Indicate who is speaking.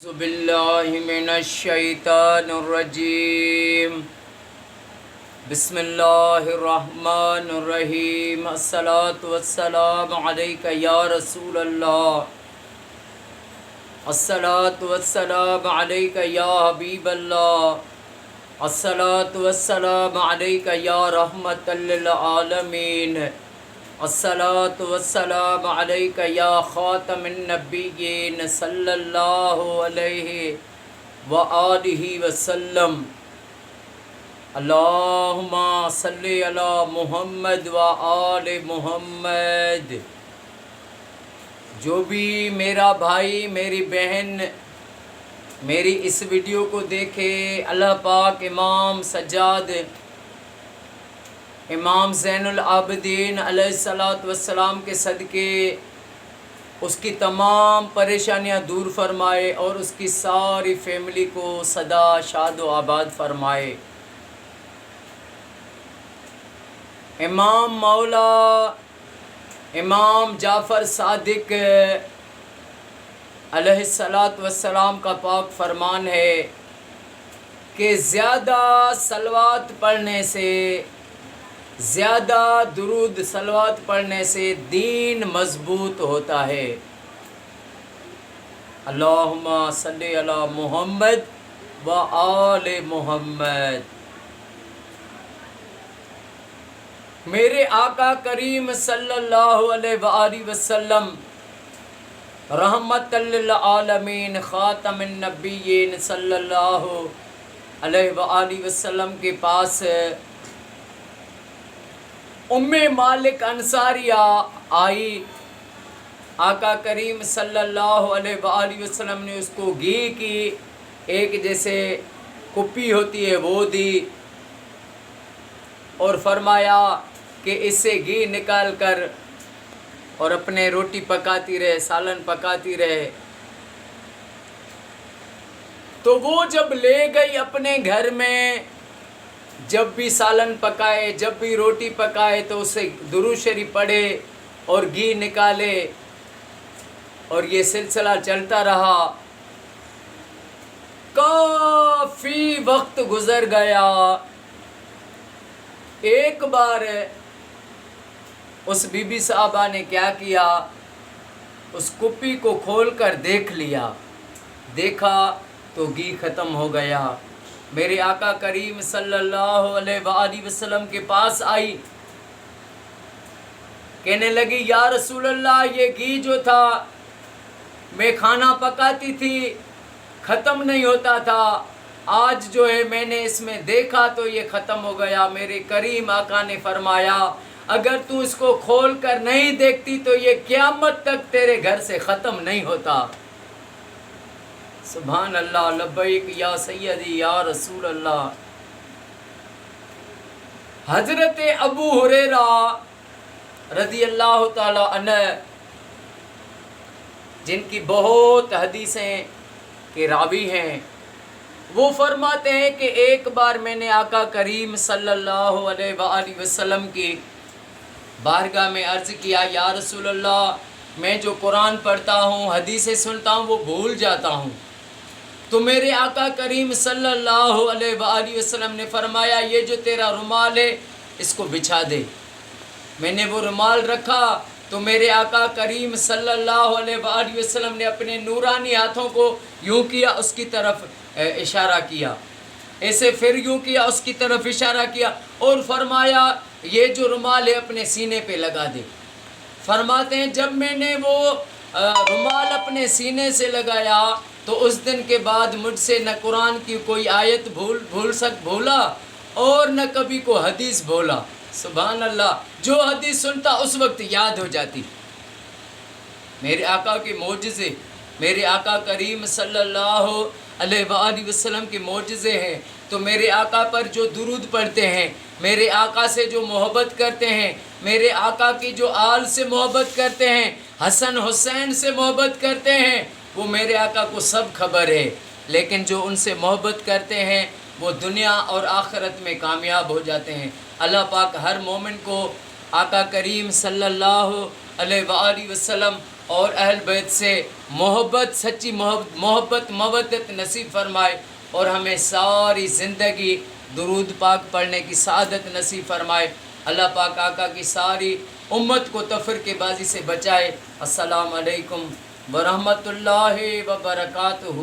Speaker 1: أعوذ بالله من الشيطان الرجيم بسم الله الرحمن الرحيم الصلاة والسلام عليك يا رسول الله الصلاة والسلام عليك يا حبيب الله الصلاة والسلام عليك يا رحمة للعالمين الصلاة والسلام عليك يا خاتم النبيين صلى الله عليه وآله وسلم اللهم صل على محمد وآل محمد۔ جو بھی میرا بھائی میری بہن میری اس ویڈیو کو دیکھے، اللہ پاک امام سجاد امام زین العابدین علیہ الصلوۃ والسلام کے صدقے اس کی تمام پریشانیاں دور فرمائے اور اس کی ساری فیملی کو سدا شاد و آباد فرمائے۔ امام مولا امام جعفر صادق علیہ الصلوۃ والسلام کا پاک فرمان ہے کہ زیادہ صلوات پڑھنے سے، زیادہ درود صلوات پڑھنے سے دین مضبوط ہوتا ہے۔ اللہم صلی علی محمد و آل محمد۔ میرے آقا کریم صلی اللہ علیہ وآلہ وسلم رحمت للعالمین خاتم النبیین صلی اللہ علیہ وآلہ وسلم کے پاس ام مالک انصاریہ آئی۔ آقا کریم صلی اللہ علیہ وآلہ وسلم نے اس کو گھی کی ایک جیسے کپی ہوتی ہے وہ دی اور فرمایا کہ اس سے گھی نکال کر اور اپنے روٹی پکاتی رہے، سالن پکاتی رہے۔ تو وہ جب لے گئی اپنے گھر میں، جب بھی سالن پکائے، جب بھی روٹی پکائے تو اسے درود شریف پڑھے اور گھی نکالے، اور یہ سلسلہ چلتا رہا۔ کافی وقت گزر گیا۔ ایک بار اس بی بی صاحبہ نے کیا کیا، اس کپی کو کھول کر دیکھ لیا، دیکھا تو گھی ختم ہو گیا۔ میرے آقا کریم صلی اللہ علیہ وآلہ وسلم کے پاس آئی، کہنے لگی یا رسول اللہ، یہ گھی جو تھا میں کھانا پکاتی تھی ختم نہیں ہوتا تھا، آج جو ہے میں نے اس میں دیکھا تو یہ ختم ہو گیا۔ میرے کریم آقا نے فرمایا اگر تو اس کو کھول کر نہیں دیکھتی تو یہ قیامت تک تیرے گھر سے ختم نہیں ہوتا۔ سبحان اللہ، لبیک یا سیدی یا رسول اللہ۔ حضرت ابو ہریرہ رضی اللہ تعالی عنہ، جن کی بہت حدیثیں کے راوی ہیں، وہ فرماتے ہیں کہ ایک بار میں نے آقا کریم صلی اللہ علیہ وآلہ وسلم کی بارگاہ میں عرض کیا یا رسول اللہ، میں جو قرآن پڑھتا ہوں، حدیثیں سنتا ہوں، وہ بھول جاتا ہوں۔ تو میرے آقا کریم صلی اللہ علیہ وآلہ وسلم نے فرمایا یہ جو تیرا رومال ہے اس کو بچھا دے۔ میں نے وہ رومال رکھا تو میرے آقا کریم صلی اللہ علیہ وآلہ وسلم نے اپنے نورانی ہاتھوں کو یوں کیا، اس کی طرف اشارہ کیا، ایسے پھر یوں کیا، اس کی طرف اشارہ کیا، اور فرمایا یہ جو رومال ہے اپنے سینے پہ لگا دے۔ فرماتے ہیں جب میں نے وہ رومال اپنے سینے سے لگایا تو اس دن کے بعد مجھ سے نہ قرآن کی کوئی آیت بھولا اور نہ کبھی کوئی حدیث بھولا۔ سبحان اللہ، جو حدیث سنتا اس وقت یاد ہو جاتی۔ میرے آقا کے معجزے، میرے آقا کریم صلی اللہ علیہ وآلہ وسلم کے معجزے ہیں۔ تو میرے آقا پر جو درود پڑھتے ہیں، میرے آقا سے جو محبت کرتے ہیں، میرے آقا کی جو آل سے محبت کرتے ہیں، حسن حسین سے محبت کرتے ہیں، وہ میرے آقا کو سب خبر ہے، لیکن جو ان سے محبت کرتے ہیں وہ دنیا اور آخرت میں کامیاب ہو جاتے ہیں۔ اللہ پاک ہر مومن کو آقا کریم صلی اللہ علیہ وآلہ وسلم اور اہل بیت سے محبت، سچی محبت مودت نصیب فرمائے، اور ہمیں ساری زندگی درود پاک پڑھنے کی سعادت نصیب فرمائے۔ اللہ پاک آقا کی ساری امت کو تفرقے بازی سے بچائے۔ السلام علیکم ورحمۃ اللہ وبرکاتہ۔